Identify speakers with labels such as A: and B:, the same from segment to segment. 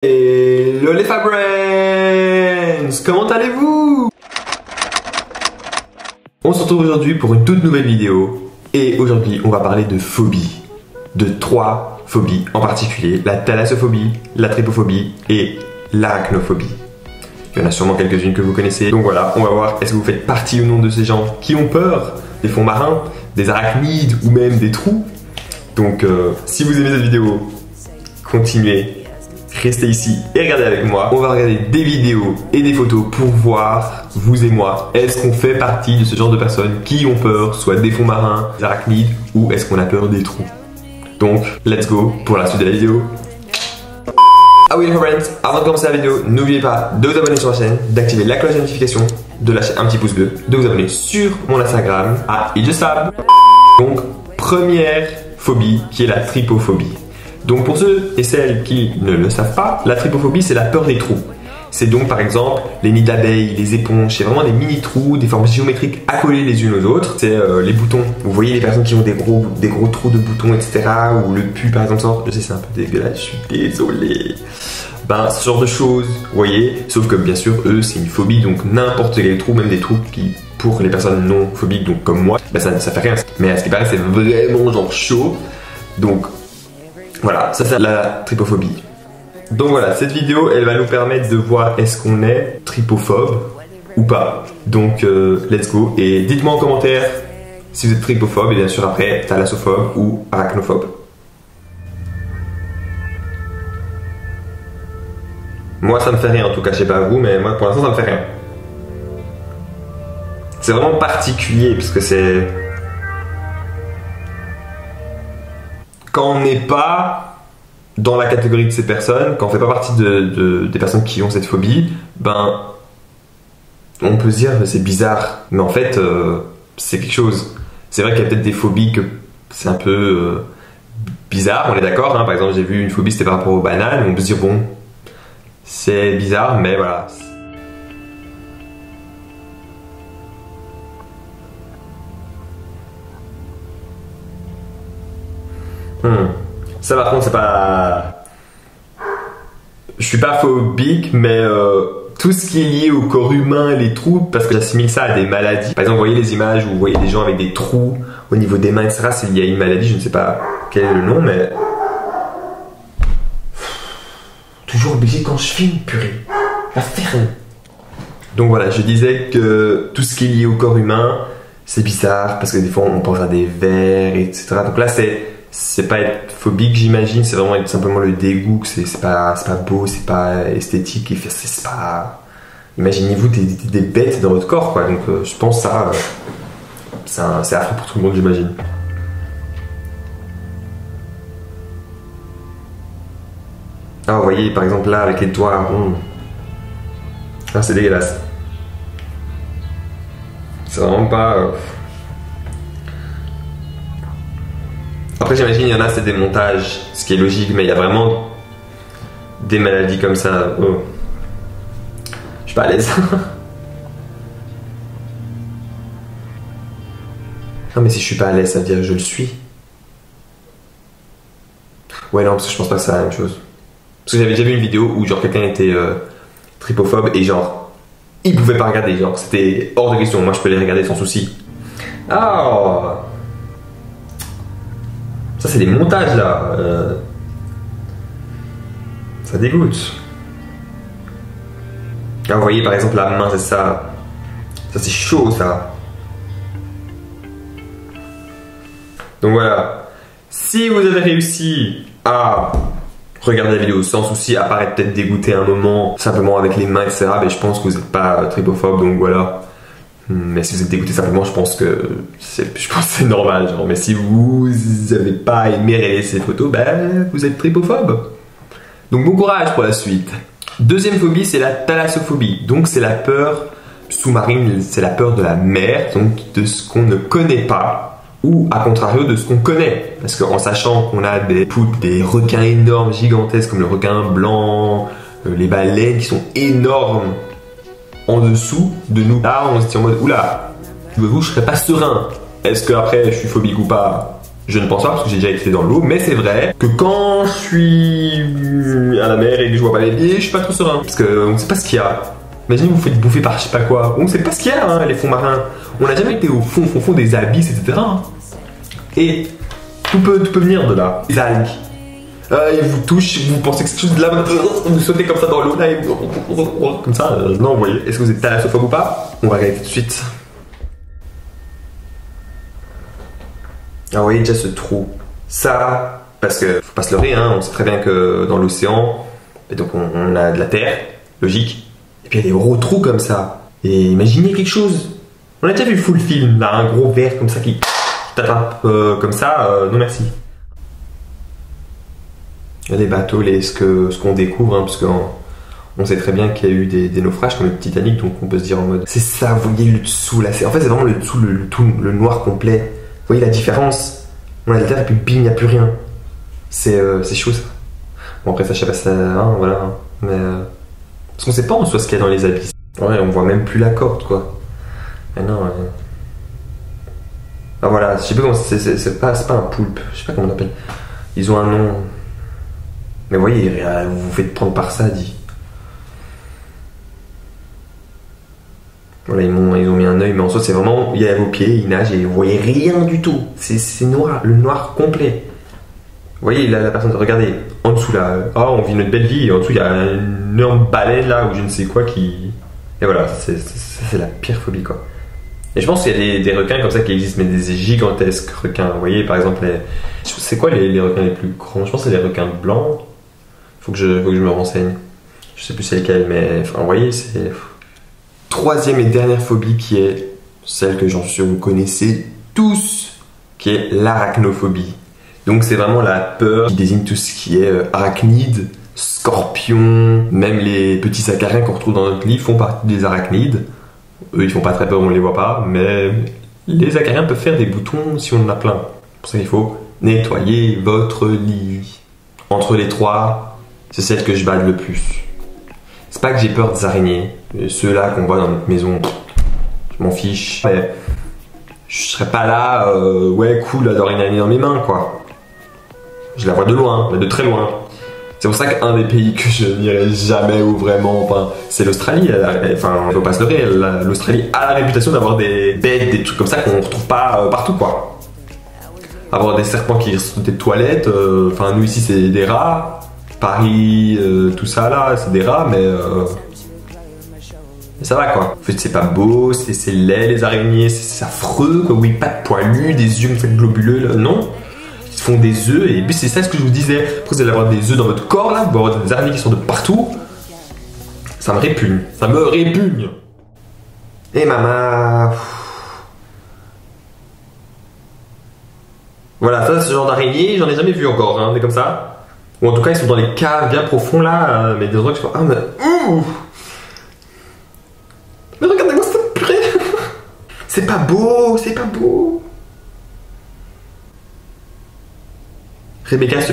A: Hello les Fabrains, comment allez-vous? On se retrouve aujourd'hui pour une toute nouvelle vidéo et aujourd'hui on va parler de phobies, de 3 phobies en particulier, la thalassophobie, la trypophobie et l'arachnophobie. Il y en a sûrement quelques-unes que vous connaissez, donc voilà, on va voir est-ce que vous faites partie ou non de ces gens qui ont peur des fonds marins, des arachnides ou même des trous. Donc si vous aimez cette vidéo, continuez. Restez ici et regardez avec moi. On va regarder des vidéos et des photos pour voir, vous et moi, est-ce qu'on fait partie de ce genre de personnes qui ont peur, soit des fonds marins, des arachnides, ou est-ce qu'on a peur des trous. Donc, let's go pour la suite de la vidéo. Ah oui les friends, avant de commencer la vidéo, n'oubliez pas de vous abonner sur la chaîne, d'activer la cloche de notification, de lâcher un petit pouce bleu, de vous abonner sur mon Instagram à @idjusfab. Donc, première phobie qui est la trypophobie. Donc pour ceux et celles qui ne le savent pas, la trypophobie c'est la peur des trous. C'est donc par exemple les nids d'abeilles, les éponges, c'est vraiment des mini trous, des formes géométriques accolées les unes aux autres. C'est les boutons, vous voyez les personnes qui ont des gros trous de boutons etc. Ou le pu par exemple sort, je sais c'est un peu dégueulasse, je suis désolé. Ben ce genre de choses, vous voyez, sauf que bien sûr eux c'est une phobie, donc n'importe quel trou, même des trous qui pour les personnes non phobiques donc comme moi, ben ça fait rien. Mais à ce qui paraît c'est vraiment genre chaud, donc voilà, ça c'est la trypophobie. Donc voilà, cette vidéo, elle va nous permettre de voir est-ce qu'on est trypophobe ou pas. Donc let's go et dites-moi en commentaire si vous êtes trypophobe et bien sûr après thalassophobe ou arachnophobe. Moi ça me fait rien en tout cas, je sais pas vous, mais moi pour l'instant ça me fait rien. C'est vraiment particulier parce que c'est... Quand on n'est pas dans la catégorie de ces personnes, quand on fait pas partie des personnes qui ont cette phobie, ben on peut se dire c'est bizarre, mais en fait c'est quelque chose. C'est vrai qu'il y a peut-être des phobies que c'est un peu bizarre, on est d'accord, hein. Par exemple j'ai vu une phobie c'était par rapport aux bananes, on peut se dire bon c'est bizarre mais voilà. Ça par contre c'est pas... Je suis pas phobique mais tout ce qui est lié au corps humain, les trous, parce que j'assimile ça à des maladies. Par exemple vous voyez les images où vous voyez des gens avec des trous au niveau des mains etc. C'est lié à une maladie, je ne sais pas quel est le nom mais... Toujours obligé quand je filme, purée. La ferme. Donc voilà, je disais que tout ce qui est lié au corps humain c'est bizarre parce que des fois on pense à des vers etc. Donc là c'est pas être phobique j'imagine, c'est vraiment être simplement le dégoût que c'est pas beau, c'est pas esthétique, c'est pas... Imaginez-vous des bêtes dans votre corps quoi, donc je pense ça c'est affreux pour tout le monde j'imagine. Ah vous voyez par exemple là avec les doigts ronds, ah c'est dégueulasse, c'est vraiment pas... Après j'imagine il y en a c'est des montages, ce qui est logique, mais il y a vraiment des maladies comme ça. Oh. Je suis pas à l'aise. Non mais si je suis pas à l'aise ça veut dire que je le suis. Ouais non parce que je pense pas que c'est la même chose. Parce que j'avais déjà vu une vidéo où genre quelqu'un était trypophobe et genre il pouvait pas regarder, genre c'était hors de question, moi je peux les regarder sans souci. Ah ça c'est des montages là, ça dégoûte. Là vous voyez par exemple la main c'est ça c'est chaud ça. Donc voilà, si vous avez réussi à regarder la vidéo sans souci, à paraître peut-être dégoûté un moment, simplement avec les mains etc, mais je pense que vous n'êtes pas trypophobe donc voilà. Mais si vous êtes dégoûté simplement, je pense que c'est normal. Genre. Mais si vous n'avez pas aimé réaliser ces photos, ben vous êtes trypophobe. Donc bon courage pour la suite. Deuxième phobie, c'est la thalassophobie. Donc c'est la peur sous-marine, c'est la peur de la mer, donc de ce qu'on ne connaît pas, ou à contrario de ce qu'on connaît. Parce qu'en sachant qu'on a des poulpes, des requins énormes, gigantesques, comme le requin blanc, les baleines qui sont énormes, en dessous de nous, là on se dit en mode oula, je serais pas serein. Est-ce que après je suis phobique ou pas? Je ne pense pas parce que j'ai déjà été dans l'eau, mais c'est vrai que quand je suis à la mer et que je vois pas les pieds, je suis pas trop serein. Parce qu'on ne sait pas ce qu'il y a. Imaginez vous vous faites bouffer par je sais pas quoi. On ne sait pas ce qu'il y a, hein, les fonds marins. On n'a jamais été au fond des abysses, etc. Hein. Et tout peut venir de là. Les algues. Ils vous touchent, vous pensez que c'est juste de là, vous sautez comme ça dans l'eau, là, et comme ça. Non, vous voyez. Est-ce que vous êtes thalassophobes ou pas? On va regarder tout de suite. Ah, vous voyez déjà ce trou. Ça, parce que faut pas se leurrer, hein, on sait très bien que dans l'océan, et donc on a de la terre, logique, et puis il y a des gros trous comme ça. Et imaginez quelque chose. On a déjà vu full film, là, un gros verre comme ça qui tape comme ça, non merci. Il y a des bateaux, ce qu'on découvre, hein, parce qu'on sait très bien qu'il y a eu des naufrages comme le Titanic, donc on peut se dire en mode c'est ça, vous voyez le dessous là, en fait c'est vraiment le dessous, le noir complet. Vous voyez la différence? On a la terre et puis bing, il n'y a plus rien. C'est chaud ça. Bon après ça je sais pas ça, hein, voilà. Hein. Mais parce qu'on sait pas en soi ce qu'il y a dans les abysses. Ouais, on voit même plus la corde quoi. Mais non. Ah voilà, je sais pas comment c'est pas un poulpe, je sais pas comment on l'appelle. Ils ont un nom. Mais vous voyez, vous vous faites prendre par ça, dit. Voilà, ils ont mis un œil, mais en soi, c'est vraiment. Il y a vos pieds, ils nagent et vous voyez rien du tout. C'est noir, le noir complet. Vous voyez, là, la personne, regardez, en dessous là. Oh, on vit notre belle vie, et en dessous, il y a une énorme baleine là, ou je ne sais quoi qui. Et voilà, c'est la pire phobie quoi. Et je pense qu'il y a des requins comme ça qui existent, mais des gigantesques requins. Vous voyez, par exemple, c'est quoi les requins les plus grands? Je pense que c'est les requins blancs. Faut que je me renseigne. Je sais plus c'est lesquels, mais enfin, vous voyez, c'est. Troisième et dernière phobie qui est celle que j'en suis sûr vous connaissez tous, qui est l'arachnophobie. Donc c'est vraiment la peur qui désigne tout ce qui est arachnide, scorpions, même les petits acariens qu'on retrouve dans notre lit font partie des arachnides. Eux ils font pas très peur, on les voit pas, mais les acariens peuvent faire des boutons si on en a plein. C'est pour ça qu'il faut nettoyer votre lit. Entre les trois, c'est celle que je bade le plus. C'est pas que j'ai peur des araignées, ceux-là qu'on voit dans notre maison, je m'en fiche. Mais je serais pas là, ouais cool, d'avoir une araignée dans mes mains quoi. Je la vois de loin, mais de très loin. C'est pour ça qu'un des pays que je n'irai jamais ou vraiment, enfin, c'est l'Australie. Enfin, faut pas se leurrer, l'Australie a la réputation d'avoir des bêtes, des trucs comme ça qu'on retrouve pas partout quoi. Avoir des serpents qui restent des toilettes, enfin nous ici c'est des rats. Paris, tout ça là, c'est des rats, mais ça va quoi. En fait, c'est pas beau, c'est laid les araignées, c'est affreux, quoi. Oui, pas de poilus, des yeux en fait globuleux, là. Non. Ils font des œufs, et puis c'est ça ce que je vous disais. Après, vous allez avoir des œufs dans votre corps là, vous allez avoir des araignées qui sont de partout. Ça me répugne, ça me répugne. Et maman. Voilà, ça, ce genre d'araignée, j'en ai jamais vu encore, hein, des comme ça. Ou en tout cas, ils sont dans les caves bien profonds là, mais des endroits qui sont. Ah, mais. Ouh. Mais regardez-moi cette purée. C'est pas beau, c'est pas beau. Rebecca, si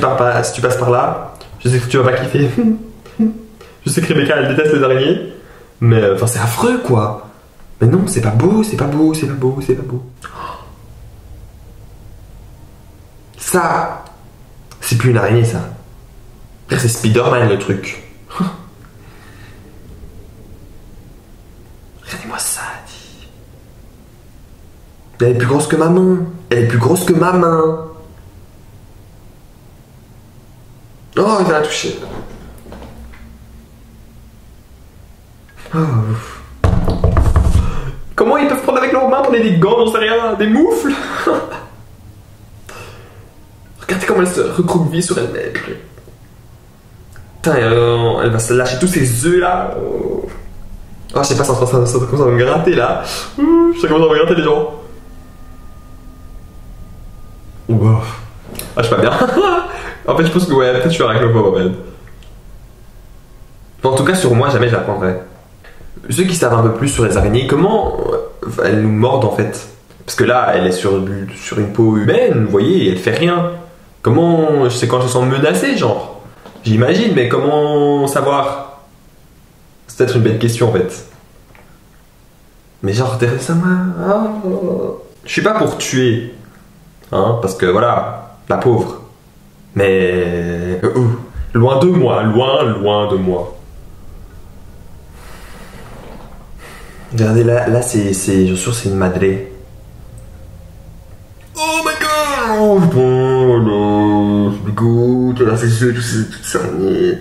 A: tu passes par là, je sais que tu vas pas kiffer. Je sais que Rebecca, elle déteste les araignées, mais enfin, c'est affreux quoi. Mais non, c'est pas beau, c'est pas beau, c'est pas beau, c'est pas beau. Ça, c'est plus une araignée ça. C'est Spider-Man le truc. Regardez-moi ça, dit. Elle est plus grosse que ma main. Elle est plus grosse que ma main. Oh, il va la toucher. Oh. Comment ils peuvent prendre avec leurs mains, prendre des gants, j'en sais rien, des moufles. Regardez comment elle se recroqueville sur elle-même. Putain, elle va se lâcher tous ces œufs là. Oh, je sais pas, ça commence à me gratter là. Ça commence à me gratter les gens. Wow. Ah, je suis pas bien. En fait, je pense que ouais, peut-être je suis arachnophobe en fait. En tout cas, sur moi, jamais je la prendrais. Ceux qui savent un peu plus sur les araignées, comment elles nous mordent en fait? Parce que là, elle est sur une peau humaine, vous voyez, et elle fait rien. Comment, c'est quand je me sens menacé, genre. J'imagine, mais comment savoir? C'est peut-être une belle question en fait. Mais genre, derrière sa main. Oh. Je suis pas pour tuer. Hein, parce que voilà, la pauvre. Mais... loin de moi, loin de moi. Regardez là c'est, je suis sûr c'est une madré. Oh my god! Oh non, je dégoûte, là c'est toutes ces araignées.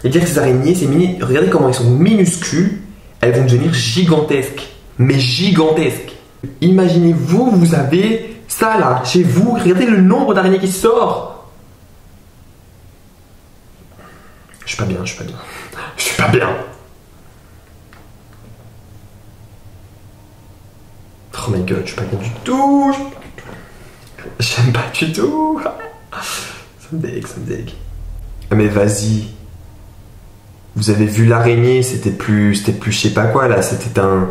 A: Et dire que ces araignées, c'est mini, regardez comment elles sont minuscules, elles vont devenir gigantesques. Mais gigantesques. Imaginez-vous, vous avez ça là, chez vous, regardez le nombre d'araignées qui sort. Je suis pas bien. Oh my god, je suis pas bien du tout. J'aime pas du tout. Ça me dégue. Mais vas-y. Vous avez vu l'araignée, c'était plus je sais pas quoi là, c'était un...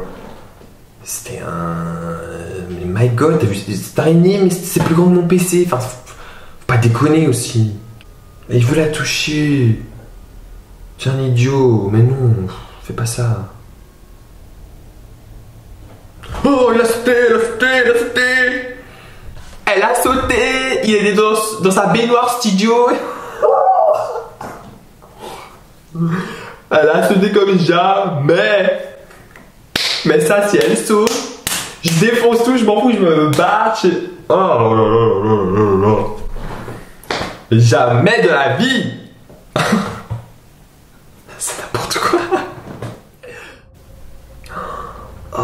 A: Mais my god, t'as vu cette araignée, mais c'est plus grand que mon PC, enfin, faut pas déconner aussi. Et il veut la toucher. C'est un idiot, mais non, fais pas ça. Oh, il a sauté. Elle a sauté. Il est dans sa baignoire studio. Elle a sauté comme jamais. Mais ça, si elle saute, je défonce tout, je m'en fous, je me bats. Oh là. Jamais de la vie. C'est n'importe quoi. Oh.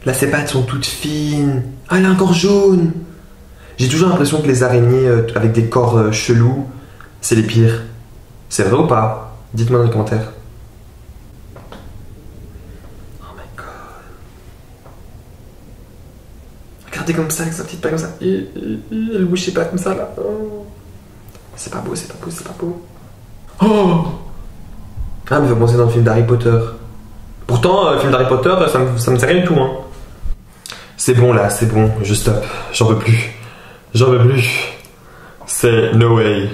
A: Là, ses pattes sont toutes fines. Ah, elle a un corps jaune. J'ai toujours l'impression que les araignées avec des corps chelous, c'est les pires. C'est vrai ou pas? Dites-moi dans les commentaires. Oh my god. Regardez comme ça, avec sa petite patte comme ça. Elle bouge ses pattes comme ça là. Oh. C'est pas beau. Oh. Ah, mais faut penser dans le film d'Harry Potter. Pourtant, le film d'Harry Potter, ça me sert rien du tout. Hein. C'est bon là, c'est bon, je stoppe. J'en veux plus. C'est no way.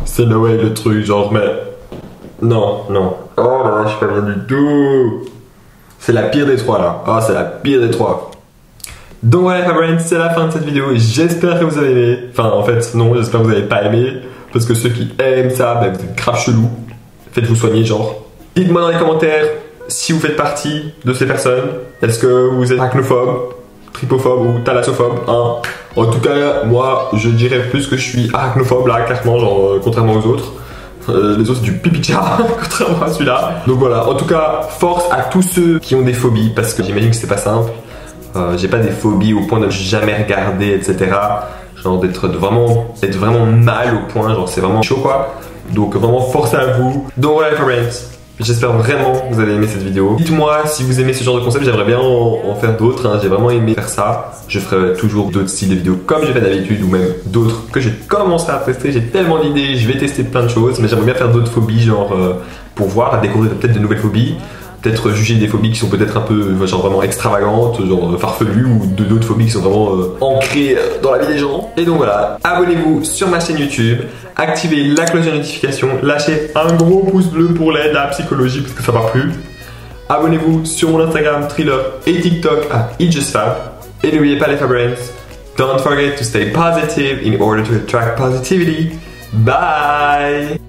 A: C'est no way le truc, genre, mais... Non. Oh là là, je suis pas bien du tout. C'est la pire des trois là. Oh, c'est la pire des trois. Donc voilà, Fabrienne, c'est la fin de cette vidéo. J'espère que vous avez aimé. Enfin, en fait, non, j'espère que vous n'avez pas aimé. Parce que ceux qui aiment ça, bah, vous êtes grave chelou. Faites-vous soigner, genre. Dites-moi dans les commentaires si vous faites partie de ces personnes. Est-ce que vous êtes arachnophobe, tripophobe ou thalassophobe, hein? En tout cas, moi, je dirais plus que je suis arachnophobe, là, clairement, genre, contrairement aux autres. Les autres, c'est du pipi de chat, contrairement à celui-là. Donc voilà, en tout cas, force à tous ceux qui ont des phobies, parce que j'imagine que c'est pas simple. J'ai pas des phobies au point de jamais regarder, etc. Genre d'être vraiment mal au point, genre c'est vraiment chaud quoi. Donc vraiment force à vous. Donc voilà, friends. J'espère vraiment que vous avez aimé cette vidéo. Dites-moi si vous aimez ce genre de concept, j'aimerais bien en faire d'autres. Hein. J'ai vraiment aimé faire ça. Je ferai toujours d'autres styles de vidéos comme je fais d'habitude ou même d'autres que j'ai commencé à tester. J'ai tellement d'idées, je vais tester plein de choses. Mais j'aimerais bien faire d'autres phobies, genre pour voir, à découvrir peut-être de nouvelles phobies. Peut-être juger des phobies qui sont peut-être un peu genre vraiment extravagantes, genre farfelues, ou d'autres phobies qui sont vraiment ancrées dans la vie des gens. Et donc voilà, abonnez-vous sur ma chaîne YouTube, activez la cloche de notification, lâchez un gros pouce bleu pour l'aide à la psychologie parce que ça part plus. Abonnez-vous sur mon Instagram, Thriller et TikTok à itjustfab. Et n'oubliez pas les Fabriens, don't forget to stay positive in order to attract positivity. Bye!